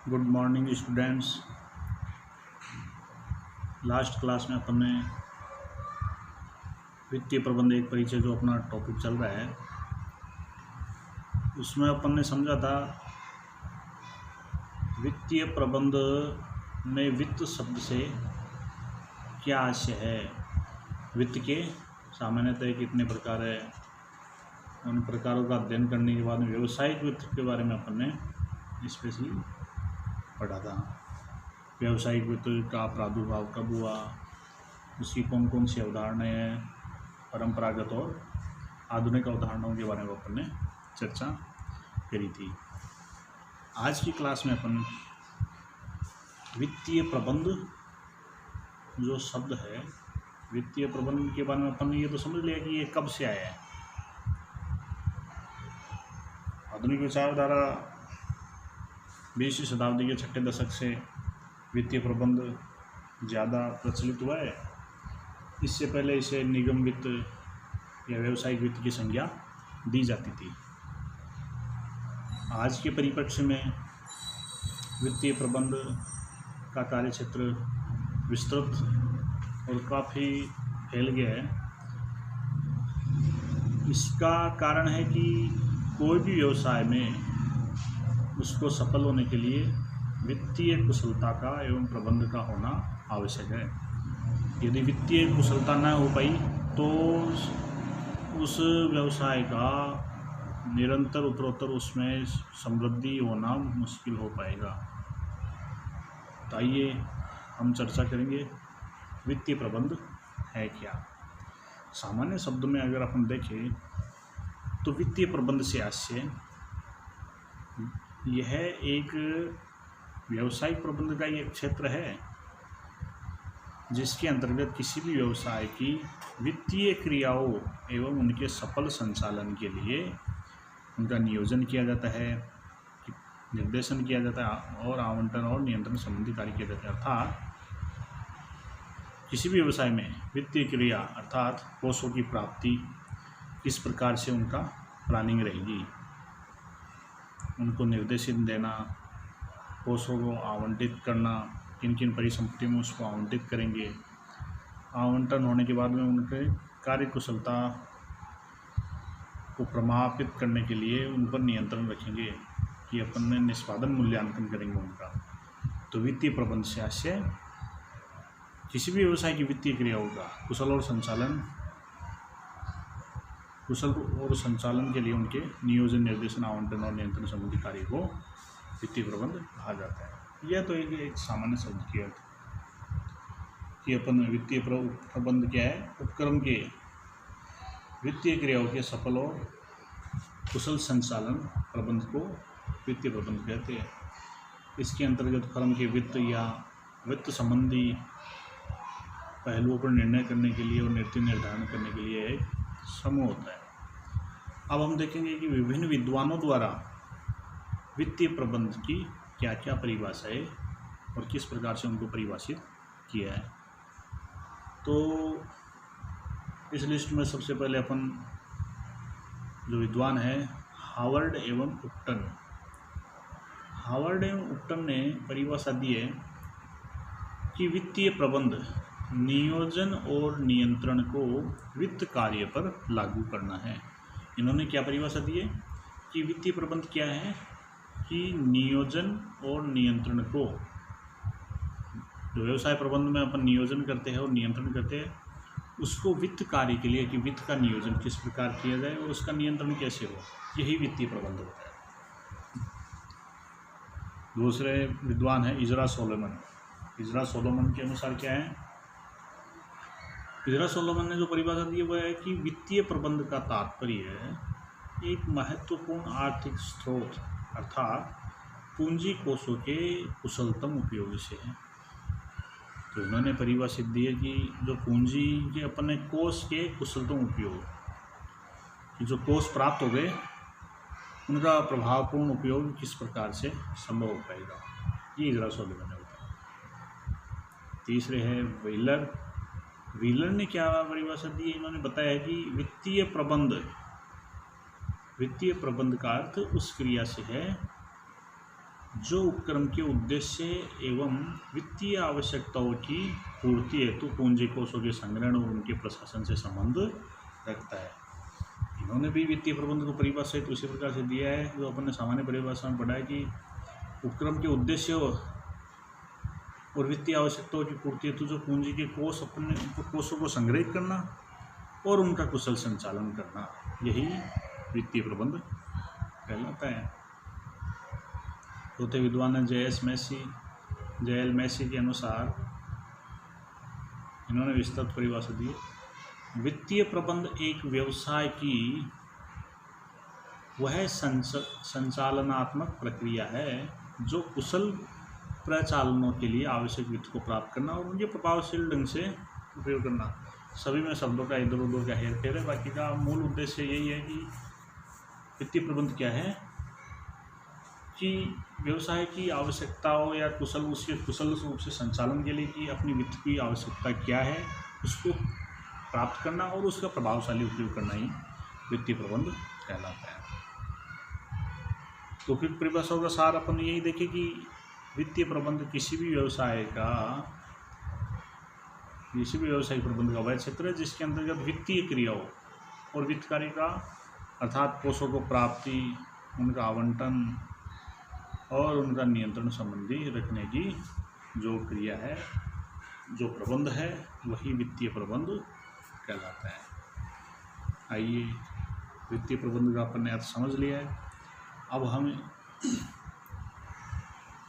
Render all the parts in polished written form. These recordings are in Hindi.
Good morning students. Last class में अपन ने वित्तीय प्रबंध एक परिचय जो अपना टॉपिक चल रहा है उसमें अपन ने समझा था वित्तीय प्रबंध में वित्त शब्द से क्या आशय है। वित्त के सामान्यतः कितने प्रकार है, उन प्रकारों का अध्ययन करने के बाद में व्यावसायिक वित्त के बारे में अपन ने स्पेशली पढ़ा था। व्यावसायिक वित्त का प्रादुर्भाव कब हुआ, उसकी कौन कौन सी अवधारणाएं हैं, परंपरागत और आधुनिक अवधारणाओं के बारे में अपन ने चर्चा करी थी। आज की क्लास में अपन वित्तीय प्रबंध जो शब्द है, वित्तीय प्रबंध के बारे में अपन ने ये तो समझ लिया कि ये कब से आया है। आधुनिक विचारधारा 20वीं शताब्दी के छठे दशक से वित्तीय प्रबंध ज़्यादा प्रचलित हुआ है। इससे पहले इसे निगम वित्त या व्यावसायिक वित्त की संज्ञा दी जाती थी। आज के परिप्रेक्ष्य में वित्तीय प्रबंध का कार्यक्षेत्र विस्तृत और काफ़ी फैल गया है। इसका कारण है कि कोई भी व्यवसाय में उसको सफल होने के लिए वित्तीय कुशलता का एवं प्रबंध का होना आवश्यक है। यदि वित्तीय कुशलता न हो पाई तो उस व्यवसाय का निरंतर उत्तरोत्तर उसमें समृद्धि होना मुश्किल हो पाएगा। तो आइए हम चर्चा करेंगे वित्तीय प्रबंध है क्या। सामान्य शब्द में अगर अपन देखें तो वित्तीय प्रबंध से आशय यह एक व्यावसायिक प्रबंध का एक क्षेत्र है जिसके अंतर्गत किसी भी व्यवसाय की वित्तीय क्रियाओं एवं उनके सफल संचालन के लिए उनका नियोजन किया जाता है, निर्देशन किया जाता है और आवंटन और नियंत्रण संबंधी कार्य किया जाता है। अर्थात किसी भी व्यवसाय में वित्तीय क्रिया अर्थात कोषों की प्राप्ति किस प्रकार से उनका प्लानिंग रहेगी, उनको निर्देशित देना, कोषों को आवंटित करना, किन किन परिसंपत्तियों में उसको आवंटित करेंगे, आवंटन होने के बाद में उनके कार्यकुशलता को प्रमापित करने के लिए उन पर नियंत्रण रखेंगे कि अपन ने निष्पादन मूल्यांकन करेंगे उनका। तो वित्तीय प्रबंध से आशय किसी भी व्यवसाय की वित्तीय क्रियाओं का कुशल और संचालन के लिए उनके नियोजन, निर्देशन, आवंटन और नियंत्रण संबंधी कार्य को वित्तीय प्रबंध कहा जाता है। यह तो एक सामान्य शब्द की अर्थ कि अपन वित्तीय प्रबंध क्या है, उपक्रम के वित्तीय क्रियाओं के सफल और कुशल संचालन प्रबंध को वित्तीय प्रबंध कहते हैं। इसके अंतर्गत फर्म के वित्त या वित्त संबंधी पहलुओं पर निर्णय करने के लिए और नीति निर्धारण करने के लिए एक समूह होता है। अब हम देखेंगे कि विभिन्न विद्वानों द्वारा वित्तीय प्रबंध की क्या क्या परिभाषा है और किस प्रकार से उनको परिभाषित किया है। तो इस लिस्ट में सबसे पहले अपन जो विद्वान है हावर्ड एवं उपटन। हावर्ड एवं उपटन ने परिभाषा दी है कि वित्तीय प्रबंध नियोजन और नियंत्रण को वित्त कार्य पर लागू करना है। इन्होंने क्या परिभाषा दी है कि वित्तीय प्रबंध क्या है कि नियोजन और नियंत्रण को, जो व्यवसाय प्रबंध में अपन नियोजन करते हैं और नियंत्रण करते हैं, उसको वित्त कार्य के लिए कि वित्त का नियोजन किस प्रकार किया जाए और उसका नियंत्रण कैसे हो, यही वित्तीय प्रबंध होता है। दूसरे विद्वान है इजरा सोलोमन। इजरा सोलोमन के अनुसार क्या है, इजरा सोलोमन ने जो परिभाषा दी वह है कि वित्तीय प्रबंध का तात्पर्य है एक महत्वपूर्ण आर्थिक स्रोत अर्थात पूंजी कोषों के कुशलतम उपयोग से है। तो इन्होंने परिभाषित दी है कि जो पूंजी के अपने कोष के कुशलतम उपयोग, कि जो कोष प्राप्त हो गए उनका प्रभावपूर्ण उपयोग किस प्रकार से संभव हो पाएगा, ये इजरा सोलोमन ने बताया। तीसरे है व्हीलर। व्हीलर ने क्या परिभाषा दी है, इन्होंने बताया है कि वित्तीय प्रबंध का अर्थ उस क्रिया से है जो उपक्रम के उद्देश्य एवं वित्तीय आवश्यकताओं की पूर्ति हेतु पूंजी कोषों के संग्रहण और उनके प्रशासन से संबंध रखता है। इन्होंने भी वित्तीय प्रबंध को परिभाषित उसी प्रकार से दिया है जो अपन ने सामान्य परिभाषा में पढ़ा है कि उपक्रम के उद्देश्य और वित्तीय आवश्यकताओं की पूर्ति हेतु जो पूंजी के कोष अपने कोषों को संग्रहित करना और उनका कुशल संचालन करना, यही वित्तीय प्रबंध कहलाता है। चौथे विद्वान जे एल मैसी के अनुसार इन्होंने विस्तृत परिभाषा दी। वित्तीय प्रबंध एक व्यवसाय की वह संचालनात्मक प्रक्रिया है जो कुशल प्रचालनों के लिए आवश्यक वित्त को प्राप्त करना और उनके प्रभावशील ढंग से उपयोग करना। सभी में शब्दों का इधर उधर का हेर फेर है, बाकी का मूल उद्देश्य यही है कि वित्तीय प्रबंध क्या है कि व्यवसाय की आवश्यकताओं या उसके कुशल रूप से संचालन के लिए कि अपनी वित्त की आवश्यकता क्या है उसको प्राप्त करना और उसका प्रभावशाली उपयोग करना ही वित्तीय प्रबंध कहलाता है। तो फिर परिभाषाओं का सार अपन यही देखें कि वित्तीय प्रबंध किसी भी व्यवसायिक प्रबंध का वह क्षेत्र है जिसके अंतर्गत वित्तीय क्रियाओं और वित्त कार्य का अर्थात कोषों को प्राप्ति, उनका आवंटन और उनका नियंत्रण संबंधी रखने की जो क्रिया है, जो प्रबंध है, वही वित्तीय प्रबंध कहलाता है। आइए, वित्तीय प्रबंध का अपन ने अर्थ समझ लिया है। अब हम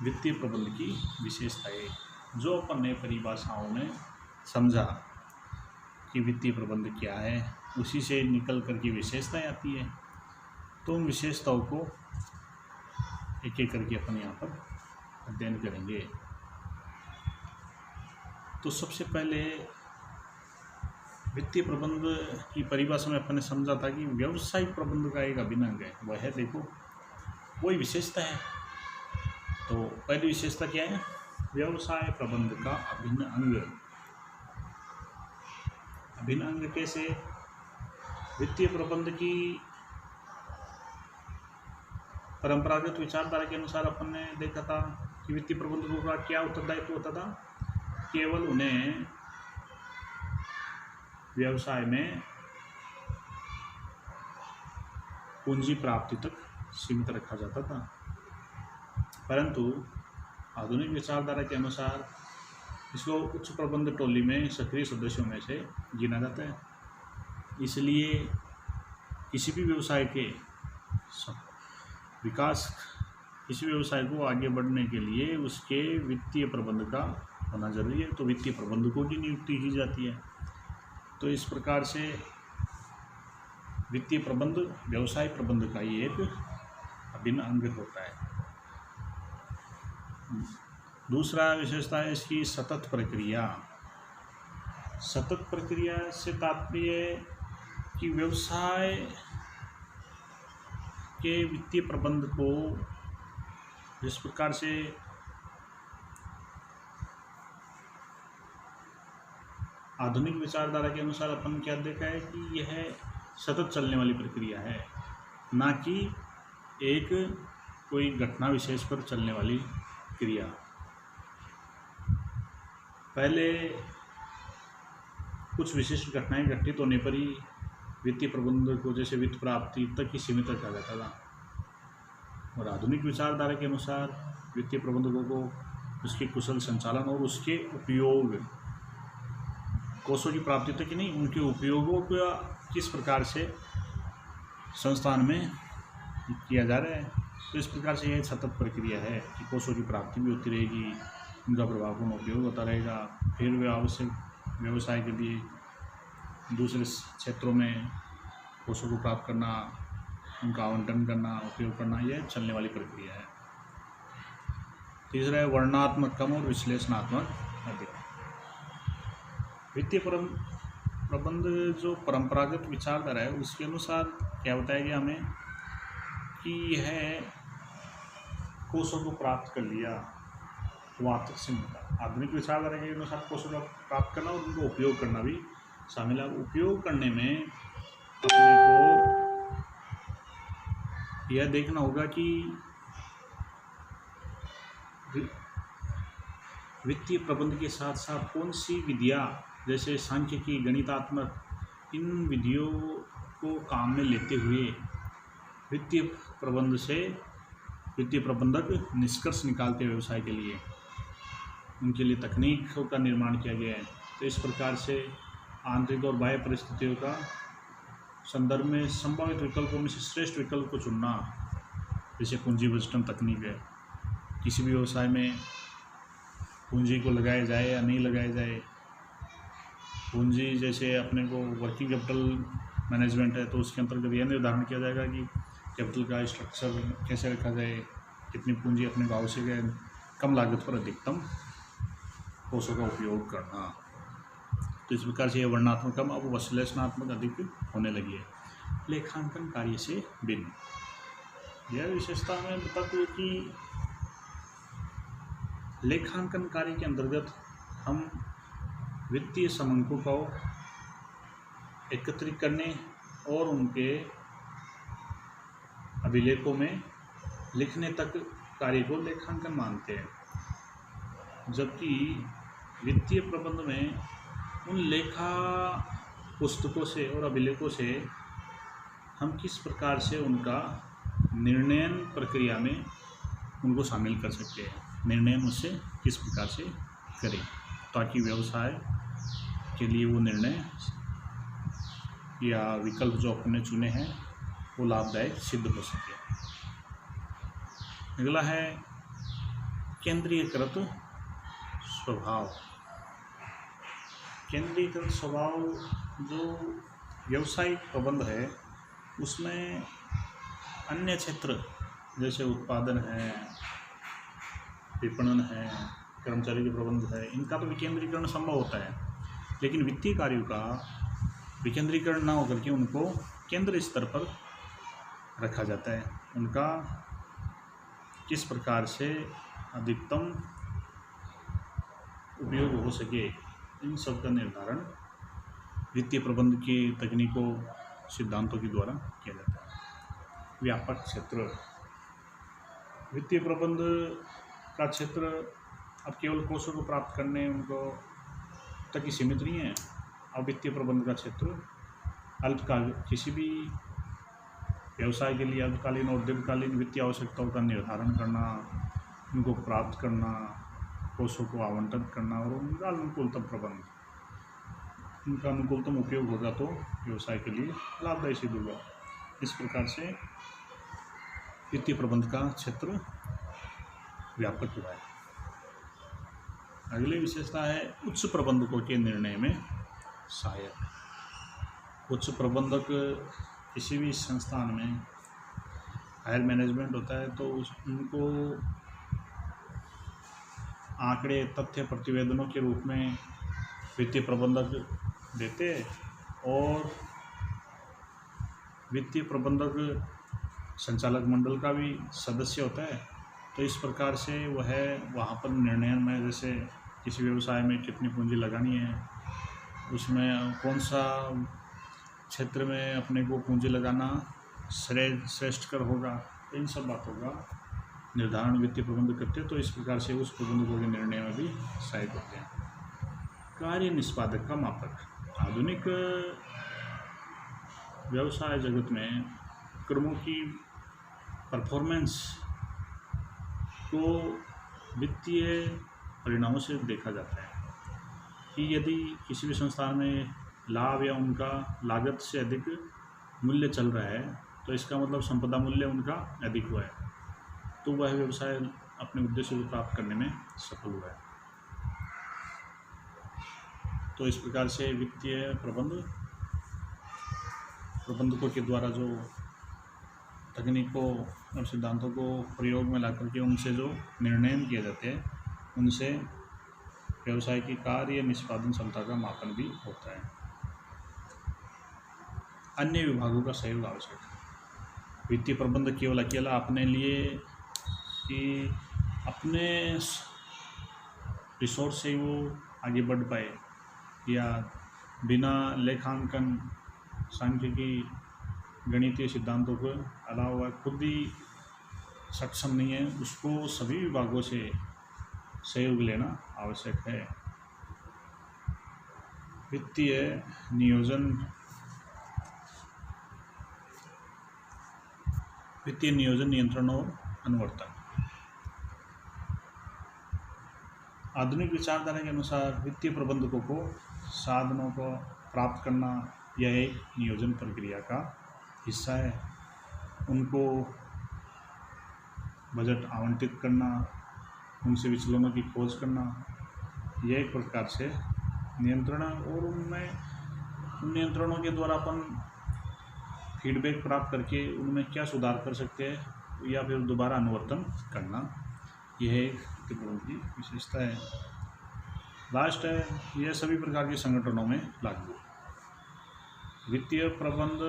वित्तीय प्रबंध की विशेषताएं जो अपन ने परिभाषाओं में समझा कि वित्तीय प्रबंध क्या है, उसी से निकल कर की विशेषताएं आती है। तो उन विशेषताओं को एक एक करके अपन यहाँ पर अध्ययन करेंगे। तो सबसे पहले वित्तीय प्रबंध की परिभाषा में अपन ने समझा था कि व्यावसायिक प्रबंध का एक अभिन्न अंग है, वह है देखो वही विशेषता है। तो पहली विशेषता क्या है? व्यवसाय प्रबंध का अभिन्न अंग। अभिन्न अंग कैसे? वित्तीय प्रबंध की परंपरागत विचारधारा के अनुसार अपन ने देखा था कि वित्तीय प्रबंधकों का क्या उत्तरदायित्व होता था? केवल उन्हें व्यवसाय में पूंजी प्राप्ति तक सीमित रखा जाता था, परंतु आधुनिक विचारधारा के अनुसार इसको उच्च प्रबंध टोली में सक्रिय सदस्यों में से गिना जाता है। इसलिए किसी भी व्यवसाय के विकास, किसी व्यवसाय को आगे बढ़ने के लिए उसके वित्तीय प्रबंध का होना जरूरी है। तो वित्तीय प्रबंधकों की नियुक्ति की जाती है। तो इस प्रकार से वित्तीय प्रबंध व्यवसाय प्रबंध का ही एक अभिन्न अंग होता है। दूसरा विशेषता है इसकी सतत प्रक्रिया। सतत प्रक्रिया से तात्पर्य कि व्यवसाय के वित्तीय प्रबंध को जिस प्रकार से आधुनिक विचारधारा के अनुसार अपन क्या देखा है कि यह सतत चलने वाली प्रक्रिया है, ना कि एक कोई घटना विशेष पर चलने वाली क्रिया। पहले कुछ विशिष्ट घटनाएं घटित होने पर ही वित्तीय प्रबंध को जैसे वित्त प्राप्ति तक ही सीमित रखा जाता था, और आधुनिक विचारधारा के अनुसार वित्तीय प्रबंधकों को उसके कुशल संचालन और उसके उपयोग, कोषों की प्राप्ति तक ही नहीं, उनके उपयोगों का किस प्रकार से संस्थान में किया जा रहा है। तो इस प्रकार से यह सतत प्रक्रिया है कि कोषों की प्राप्ति भी होती रहेगी, उनका प्रभावपूर्ण उपयोग होता रहेगा, फिर वे आवश्यक व्यवसाय के लिए दूसरे क्षेत्रों में कोषों को प्राप्त करना, उनका आवंटन करना, उपयोग करना, यह चलने वाली प्रक्रिया है। तीसरा है वर्णनात्मक कम और विश्लेषणात्मक अधिक। वित्तीय प्रबंध जो परंपरागत विचारधारा है उसके अनुसार क्या बताया गया हमें कि यह कोषों को प्राप्त कर लिया वहाँ तक सीमित था। आधुनिक विचारधारा के अनुसार कोषों को प्राप्त करना और उनको उपयोग करना भी शामिल है। उपयोग करने में अपने को यह देखना होगा कि वित्तीय प्रबंध के साथ साथ कौन सी विधियाँ जैसे सांख्यिकी, गणितात्मक, इन विधियों को काम में लेते हुए वित्तीय प्रबंधक निष्कर्ष निकालते हैं व्यवसाय के लिए, उनके लिए तकनीकों का निर्माण किया गया है। तो इस प्रकार से आंतरिक और बाह्य परिस्थितियों का संदर्भ में संभावित विकल्पों में से श्रेष्ठ विकल्प को चुनना, जैसे पूंजी बजटन तकनीक है। किसी भी व्यवसाय में पूंजी को लगाया जाए या नहीं लगाया जाए, पूंजी जैसे अपने को वर्किंग कैपिटल मैनेजमेंट है, तो उसके अंतर्गत यह निर्धारण किया जाएगा कि कैपिटल का स्ट्रक्चर कैसे रखा जाए, कितनी पूंजी अपने को आवश्यक है, कम लागत पर अधिकतम कोषों का उपयोग करना। तो इस प्रकार से यह वर्णनात्मक कम अब विश्लेषणात्मक अधिक होने लगी है। लेखांकन कार्य से भिन्न यह विशेषता में बताते हुए कि लेखांकन कार्य के अंतर्गत हम वित्तीय समंकों को एकत्रित करने और उनके अभिलेखों में लिखने तक कार्य को लेखांकन मानते हैं, जबकि वित्तीय प्रबंध में उन लेखा पुस्तकों से और अभिलेखों से हम किस प्रकार से उनका निर्णयन प्रक्रिया में उनको शामिल कर सकते हैं, निर्णयन उससे किस प्रकार से करें ताकि व्यवसाय के लिए वो निर्णय या विकल्प जो अपने चुने हैं वो लाभदायक सिद्ध हो सके। अगला है केंद्रीयकृत स्वभाव। केंद्रीयकृत स्वभाव जो व्यावसायिक प्रबंध है उसमें अन्य क्षेत्र जैसे उत्पादन है, विपणन है, कर्मचारी के प्रबंध है, इनका तो विकेंद्रीकरण संभव होता है, लेकिन वित्तीय कार्यों का विकेंद्रीकरण ना होकर के उनको केंद्र स्तर पर रखा जाता है। उनका किस प्रकार से अधिकतम उपयोग हो सके, इन सब का निर्धारण वित्तीय प्रबंध की तकनीकों सिद्धांतों के द्वारा किया जाता है। व्यापक क्षेत्र वित्तीय प्रबंध का क्षेत्र अब केवल कोषों को प्राप्त करने उनको तक ही सीमित नहीं है। अब वित्तीय प्रबंध का क्षेत्र अल्पकाल किसी भी व्यवसाय के लिए अल्पकालीन और दीर्घकालीन वित्तीय आवश्यकताओं का निर्धारण करना, उनको प्राप्त करना, कोषों को आवंटन करना और उनका अनुकूलतम प्रबंध, उनका अनुकूलतम उपयोग होगा तो व्यवसाय के लिए लाभदायी सिद्ध होगा। इस प्रकार से वित्तीय प्रबंध का क्षेत्र व्यापक हुआ है। अगली विशेषता है उच्च प्रबंधकों के निर्णय में सहायक। उच्च प्रबंधक किसी भी संस्थान में हायर मैनेजमेंट होता है तो उनको आंकड़े, तथ्य, प्रतिवेदनों के रूप में वित्तीय प्रबंधक देते और वित्तीय प्रबंधक संचालक मंडल का भी सदस्य होता है। तो इस प्रकार से वह वहाँ पर निर्णय में जैसे किसी व्यवसाय में कितनी पूंजी लगानी है, उसमें कौन सा क्षेत्र में अपने को पूंजी लगाना श्रेष्ठकर होगा, तो इन सब बातों का निर्धारण वित्तीय प्रबंधक करते हैं। तो इस प्रकार से उस प्रबंधकों के निर्णय में भी सहायक होते हैं। कार्य निष्पादक का मापक आधुनिक व्यवसाय जगत में क्रमों की परफॉर्मेंस को वित्तीय परिणामों से देखा जाता है कि यदि किसी भी संस्थान में लाभ या उनका लागत से अधिक मूल्य चल रहा है तो इसका मतलब संपदा मूल्य उनका अधिक हुआ है, तो वह व्यवसाय अपने उद्देश्य को प्राप्त करने में सफल हुआ है। तो इस प्रकार से वित्तीय प्रबंधकों के द्वारा जो तकनीकों और सिद्धांतों को प्रयोग में लाकर के उनसे जो निर्णय किए जाते हैं, उनसे व्यवसाय की कार्य निष्पादन क्षमता का मापन भी होता है। अन्य विभागों का सहयोग आवश्यक है। वित्तीय प्रबंधक केवल अकेला अपने लिए कि अपने रिसोर्स से वो आगे बढ़ पाए या बिना लेखांकन, सांख्यिकी, गणितीय सिद्धांतों के अलावा खुद ही सक्षम नहीं है। उसको सभी विभागों से सहयोग लेना आवश्यक है। वित्तीय नियोजन नियंत्रण और अनुवर्तन। आधुनिक विचारधारा के अनुसार वित्तीय प्रबंधकों को साधनों को प्राप्त करना यह एक नियोजन प्रक्रिया का हिस्सा है। उनको बजट आवंटित करना, उनसे विचलनों की खोज करना, यह एक प्रकार से नियंत्रण है। और उन नियंत्रणों के द्वारा अपन फीडबैक प्राप्त करके उनमें क्या सुधार कर सकते हैं या फिर दोबारा अनुवर्तन करना, यह एक वित्तीय प्रबंधन की विशेषता है। लास्ट है, यह सभी प्रकार के संगठनों में लागू। वित्तीय प्रबंध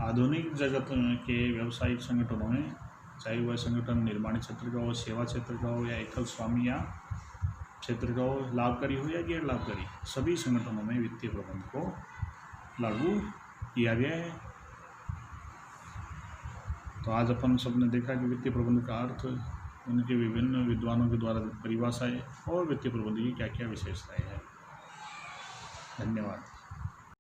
आधुनिक जगत के व्यावसायिक संगठनों में, चाहे वह संगठन निर्माण क्षेत्र का हो, सेवा क्षेत्र का हो या एकल स्वामी या क्षेत्र का हो, लाभकारी हो या गैर लाभकारी, सभी संगठनों में वित्तीय प्रबंध को लागू किया गया है। तो आज अपन सबने देखा कि वित्तीय प्रबंध का अर्थ, उनके विभिन्न विद्वानों के द्वारा परिभाषाएं और वित्तीय प्रबंध की क्या क्या विशेषताएं हैं। धन्यवाद।